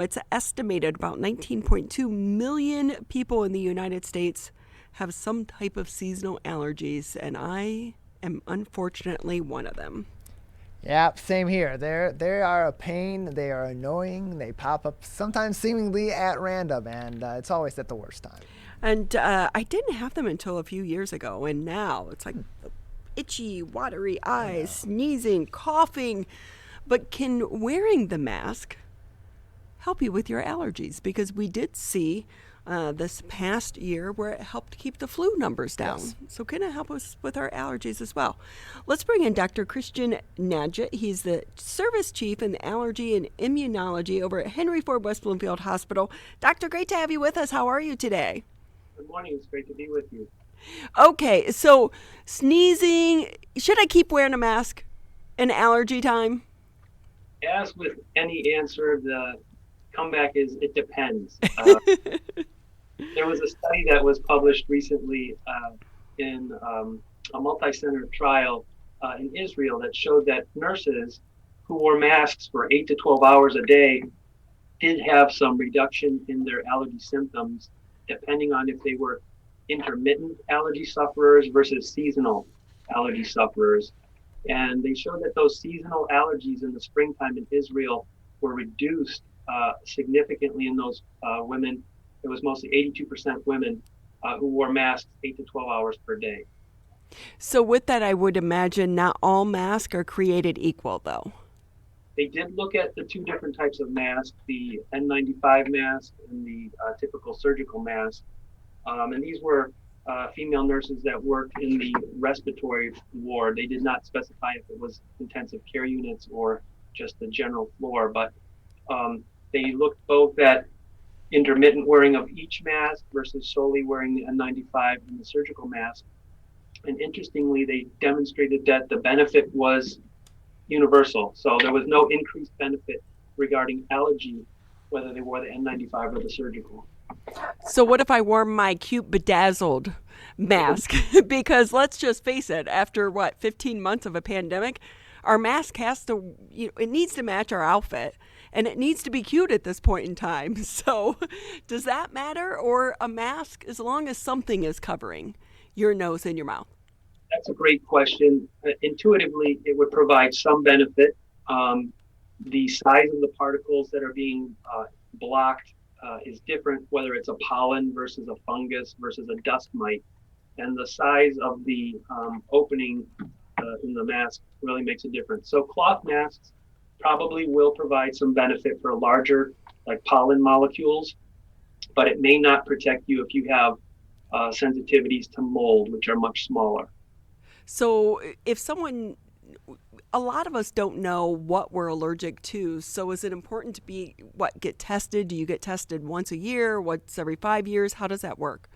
It's estimated about 19.2 million people in the United States have some type of seasonal allergies, and I am unfortunately one of them. Yeah, same here. They are a pain. They are annoying. They pop up sometimes seemingly at random, and it's always at the worst time. And I didn't have them until a few years ago, and now it's like itchy, watery eyes, sneezing, coughing. But can wearing the mask help you with your allergies? Because we did see this past year where it helped keep the flu numbers down. Yes. So can it help us with our allergies as well? Let's bring in Dr. Christian Nageotte. He's the service chief in Allergy and Immunology over at Henry Ford West Bloomfield Hospital. Doctor, great to have you with us. How are you today? Good morning. It's great to be with you. Okay, so sneezing, should I keep wearing a mask in allergy time? As with any answer, the comeback is it depends. There was a study that was published recently in a multi-center trial in Israel that showed that nurses who wore masks for 8 to 12 hours a day did have some reduction in their allergy symptoms, depending on if they were intermittent allergy sufferers versus seasonal allergy sufferers. And they showed that those seasonal allergies in the springtime in Israel were reduced significantly in those women. It was mostly 82% women who wore masks 8 to 12 hours per day. So with that, I would imagine not all masks are created equal, though. They did look at the two different types of masks, the N95 mask and the typical surgical mask. And these were female nurses that worked in the respiratory ward. They did not specify if it was intensive care units or just the general floor, but they looked both at intermittent wearing of each mask versus solely wearing the N95 and the surgical mask. And interestingly, they demonstrated that the benefit was universal. So there was no increased benefit regarding allergy, whether they wore the N95 or the surgical. So what if I wore my cute bedazzled mask? Because let's just face it, after 15 months of a pandemic, our mask has to, it needs to match our outfit, and it needs to be cute at this point in time. So does that matter, or a mask as long as something is covering your nose and your mouth? That's a great question. Intuitively, it would provide some benefit. The size of the particles that are being blocked is different, whether it's a pollen versus a fungus versus a dust mite. And the size of the opening in the mask really makes a difference. So cloth masks probably will provide some benefit for larger, like pollen molecules, but it may not protect you if you have sensitivities to mold, which are much smaller. So if a lot of us don't know what we're allergic to. So is it important to get tested? Do you get tested once a year, once every 5 years? How does that work?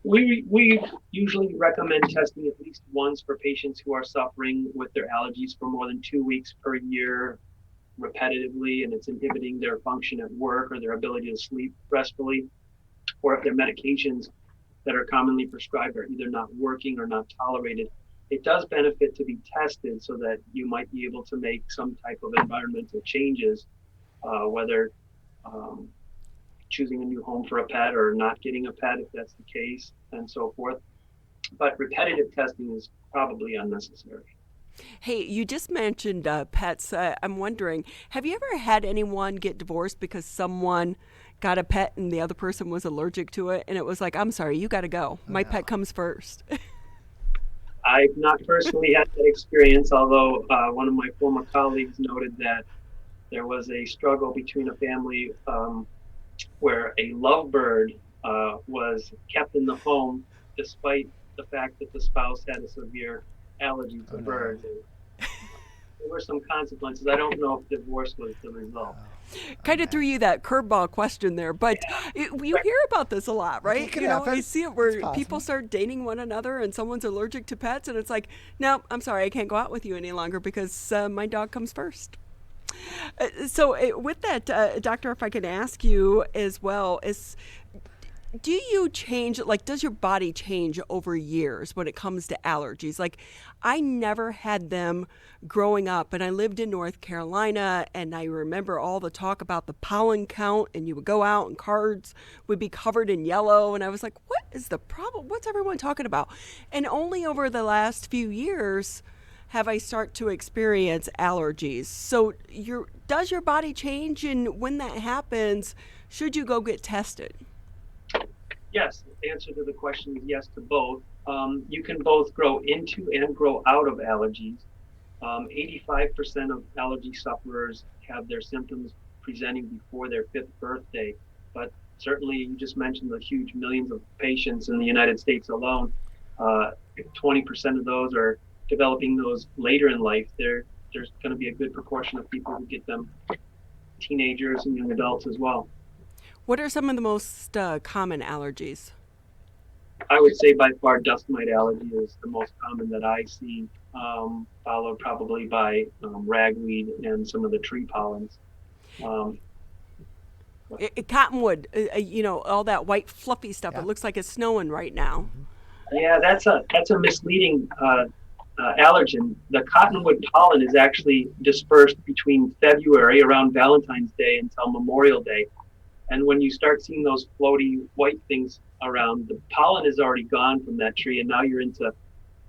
We usually recommend testing at least once for patients who are suffering with their allergies for more than 2 weeks per year repetitively, and it's inhibiting their function at work or their ability to sleep restfully, or if their medications that are commonly prescribed are either not working or not tolerated. It does benefit to be tested so that you might be able to make some type of environmental changes, whether choosing a new home for a pet or not getting a pet if that's the case, and so forth. But repetitive testing is probably unnecessary. Hey, you just mentioned pets. I'm wondering, have you ever had anyone get divorced because someone got a pet and the other person was allergic to it, and it was like, I'm sorry, you got to go. My pet comes first. I've not personally had that experience, although one of my former colleagues noted that there was a struggle between a family where a lovebird was kept in the home despite the fact that the spouse had a severe allergy to birds. There were some consequences. I don't know if divorce was the result. Kind of threw you that curveball question there, but you hear about this a lot, right? I see it where people start dating one another and someone's allergic to pets, and it's like, no, I'm sorry, I can't go out with you any longer because my dog comes first. So with that, doctor, if I could ask you as well, Do you change, like, does your body change over years when it comes to allergies? Like, I never had them growing up, and I lived in North Carolina, and I remember all the talk about the pollen count, and you would go out and cars would be covered in yellow, and I was like, what is the problem? What's everyone talking about? And only over the last few years have I start to experience allergies. So does your body change, and when that happens, should you go get tested? Yes, the answer to the question is yes to both. You can both grow into and grow out of allergies. 85% of allergy sufferers have their symptoms presenting before their fifth birthday, but certainly you just mentioned the huge millions of patients in the United States alone. 20% of those are developing those later in life. There's going to be a good proportion of people who get them, teenagers and young adults as well. What are some of the most common allergies? I would say by far dust mite allergy is the most common that I see, followed probably by ragweed and some of the tree pollens. Cottonwood, all that white fluffy stuff. Yeah. It looks like it's snowing right now. Yeah, that's a misleading allergen. The cottonwood pollen is actually dispersed between February, around Valentine's Day, until Memorial Day. And when you start seeing those floaty white things around, the pollen is already gone from that tree, and now you're into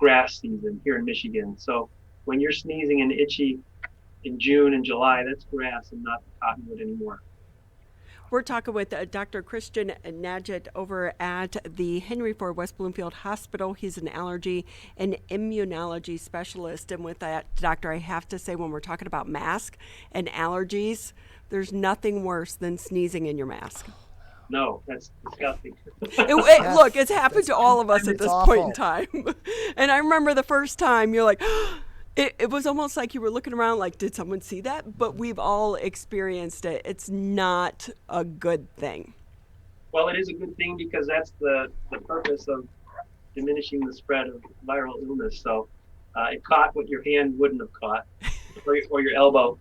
grass season here in Michigan. So when you're sneezing and itchy in June and July, that's grass and not cottonwood anymore. We're talking with Dr. Christian Nageotte over at the Henry Ford West Bloomfield Hospital. He's an allergy and immunology specialist. And with that, doctor, I have to say, when we're talking about mask and allergies, there's nothing worse than sneezing in your mask. No, that's disgusting. Look, it's happened to all of us at this awful. point in time. And I remember the first time you're like, it was almost like you were looking around like, did someone see that? But we've all experienced it. It's not a good thing. Well, it is a good thing because that's the purpose of diminishing the spread of viral illness. So it caught what your hand wouldn't have caught, or your elbow.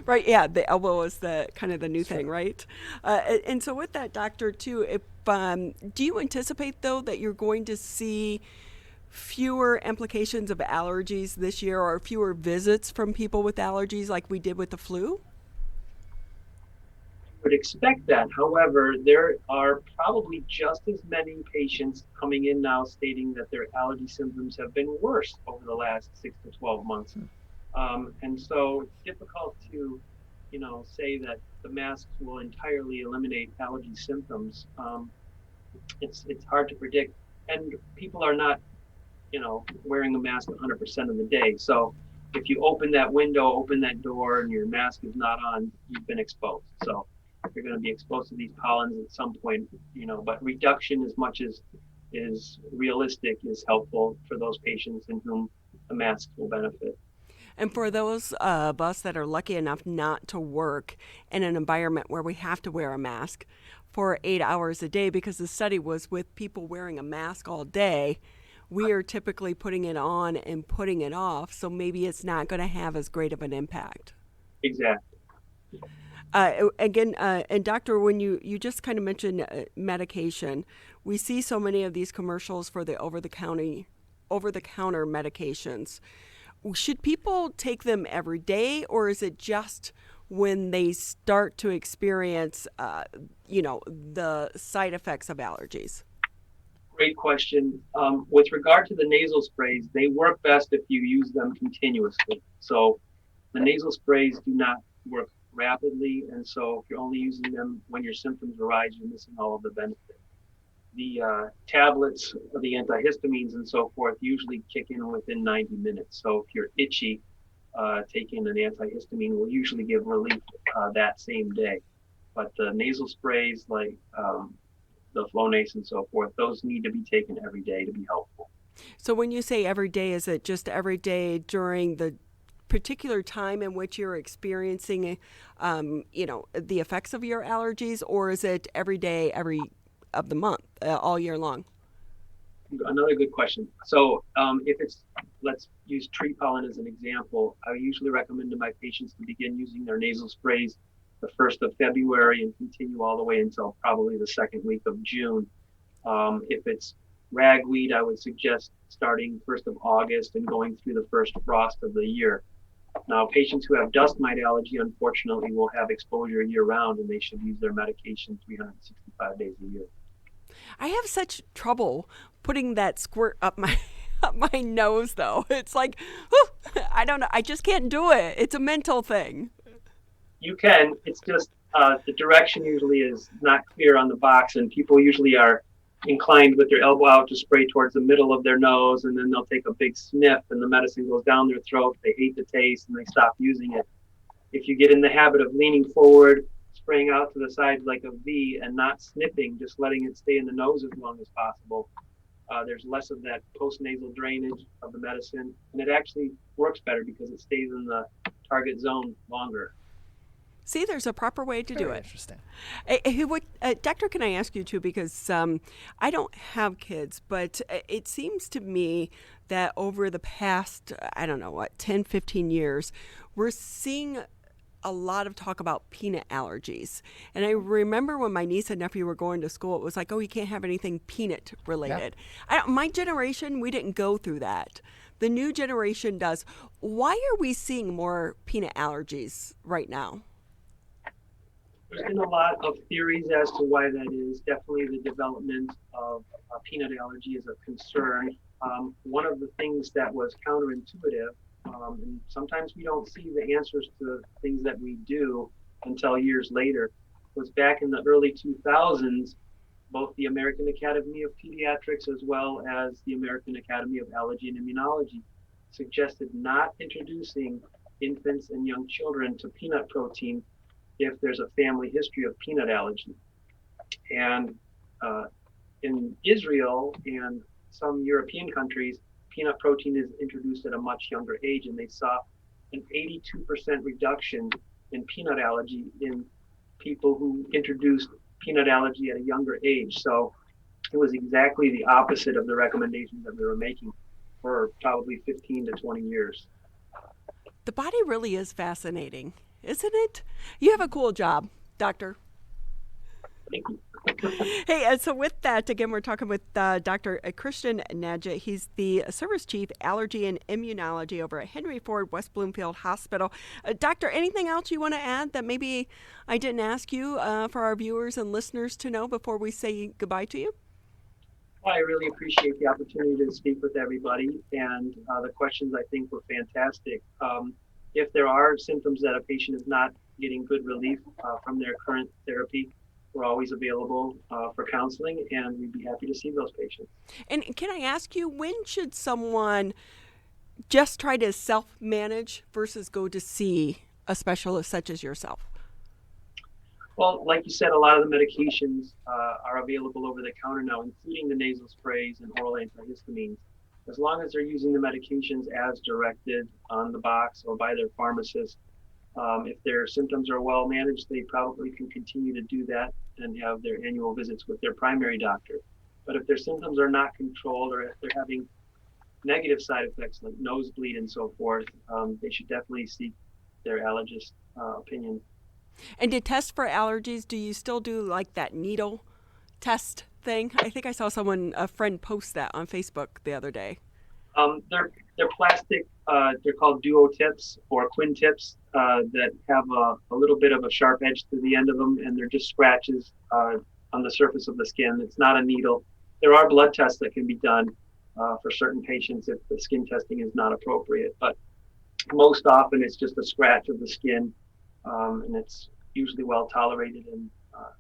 Right, yeah, the elbow is the kind of the new thing, right? And so with that, doctor, too, if do you anticipate, though, that you're going to see fewer implications of allergies this year, or fewer visits from people with allergies like we did with the flu? Would expect that. However, there are probably just as many patients coming in now stating that their allergy symptoms have been worse over the last 6 to 12 months. And so it's difficult to, say that the masks will entirely eliminate allergy symptoms. It's hard to predict. And people are not, wearing a mask 100% of the day. So if you open that window, open that door, and your mask is not on, you've been exposed. So you're going to be exposed to these pollens at some point, but reduction as much as is realistic is helpful for those patients in whom the masks will benefit. And for those of us that are lucky enough not to work in an environment where we have to wear a mask for 8 hours a day, because the study was with people wearing a mask all day, we are typically putting it on and putting it off, so maybe it's not going to have as great of an impact. Exactly. And doctor, when you just kind of mentioned medication, we see so many of these commercials for the over-the-counter medications. Should people take them every day, or is it just when they start to experience, the side effects of allergies? Great question. With regard to the nasal sprays, they work best if you use them continuously. So the nasal sprays do not work rapidly, and so if you're only using them when your symptoms arise, you're missing all of the benefit. The tablets, the antihistamines and so forth, usually kick in within 90 minutes. So if you're itchy, taking an antihistamine will usually give relief that same day. But the nasal sprays, like the Flonase and so forth, those need to be taken every day to be helpful. So when you say every day, is it just every day during the particular time in which you're experiencing, the effects of your allergies, or is it every day, every of the month, all year long? Another good question. So if it's, let's use tree pollen as an example, I usually recommend to my patients to begin using their nasal sprays the the 1st of February and continue all the way until probably the second week of June. If it's ragweed, I would suggest starting 1st of August and going through the first frost of the year. Now, patients who have dust mite allergy, unfortunately, will have exposure year-round, and they should use their medication 365 days a year. I have such trouble putting that squirt up my up my nose, though. It's like, whew, I don't know. I just can't do it. It's a mental thing. You can. It's just the direction usually is not clear on the box, and people usually are inclined with their elbow out to spray towards the middle of their nose, and then they'll take a big sniff, and the medicine goes down their throat. They hate the taste, and they stop using it. If you get in the habit of leaning forward, spraying out to the side like a V, and not sniffing, just letting it stay in the nose as long as possible, there's less of that post-nasal drainage of the medicine, and it actually works better because it stays in the target zone longer. See, there's a proper way to do it. Interesting. Doctor, can I ask you too, because I don't have kids, but it seems to me that over the past, 10, 15 years, we're seeing a lot of talk about peanut allergies. And I remember when my niece and nephew were going to school, it was like, oh, you can't have anything peanut related. Yeah. My generation, we didn't go through that. The new generation does. Why are we seeing more peanut allergies right now? There's been a lot of theories as to why that is. Definitely the development of peanut allergy is a concern. One of the things that was counterintuitive, and sometimes we don't see the answers to things that we do until years later, was back in the early 2000s, both the American Academy of Pediatrics as well as the American Academy of Allergy and Immunology suggested not introducing infants and young children to peanut protein if there's a family history of peanut allergy. And in Israel and some European countries, peanut protein is introduced at a much younger age, and they saw an 82% reduction in peanut allergy in people who introduced peanut allergy at a younger age. So it was exactly the opposite of the recommendations that we were making for probably 15 to 20 years. The body really is fascinating, isn't it? You have a cool job, doctor. Thank you. Hey, so with that, again, we're talking with Dr. Christian Nageotte. He's the Service Chief, Allergy and Immunology over at Henry Ford West Bloomfield Hospital. Doctor, anything else you want to add that maybe I didn't ask you for our viewers and listeners to know before we say goodbye to you? Well, I really appreciate the opportunity to speak with everybody, and the questions I think were fantastic. If there are symptoms that a patient is not getting good relief from their current therapy, we're always available for counseling, and we'd be happy to see those patients. And can I ask you, when should someone just try to self-manage versus go to see a specialist such as yourself? Well, like you said, a lot of the medications are available over the counter now, including the nasal sprays and oral antihistamines. As long as they're using the medications as directed on the box or by their pharmacist, if their symptoms are well managed, they probably can continue to do that and have their annual visits with their primary doctor. But if their symptoms are not controlled, or if they're having negative side effects like nosebleed and so forth, they should definitely seek their allergist opinion. And to test for allergies, do you still do like that needle test thing? I think I saw a friend post that on Facebook the other day. They're plastic, they're called duo tips or quin tips that have a little bit of a sharp edge to the end of them, and they're just scratches on the surface of the skin. It's not a needle. There are blood tests that can be done for certain patients if the skin testing is not appropriate, but most often it's just a scratch of the skin, and it's usually well tolerated and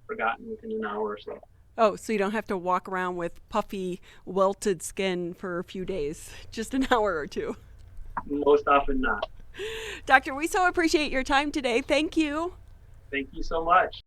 forgotten within an hour or so. Oh, so you don't have to walk around with puffy, welted skin for a few days, just an hour or two. Most often not. Doctor, we so appreciate your time today. Thank you. Thank you so much.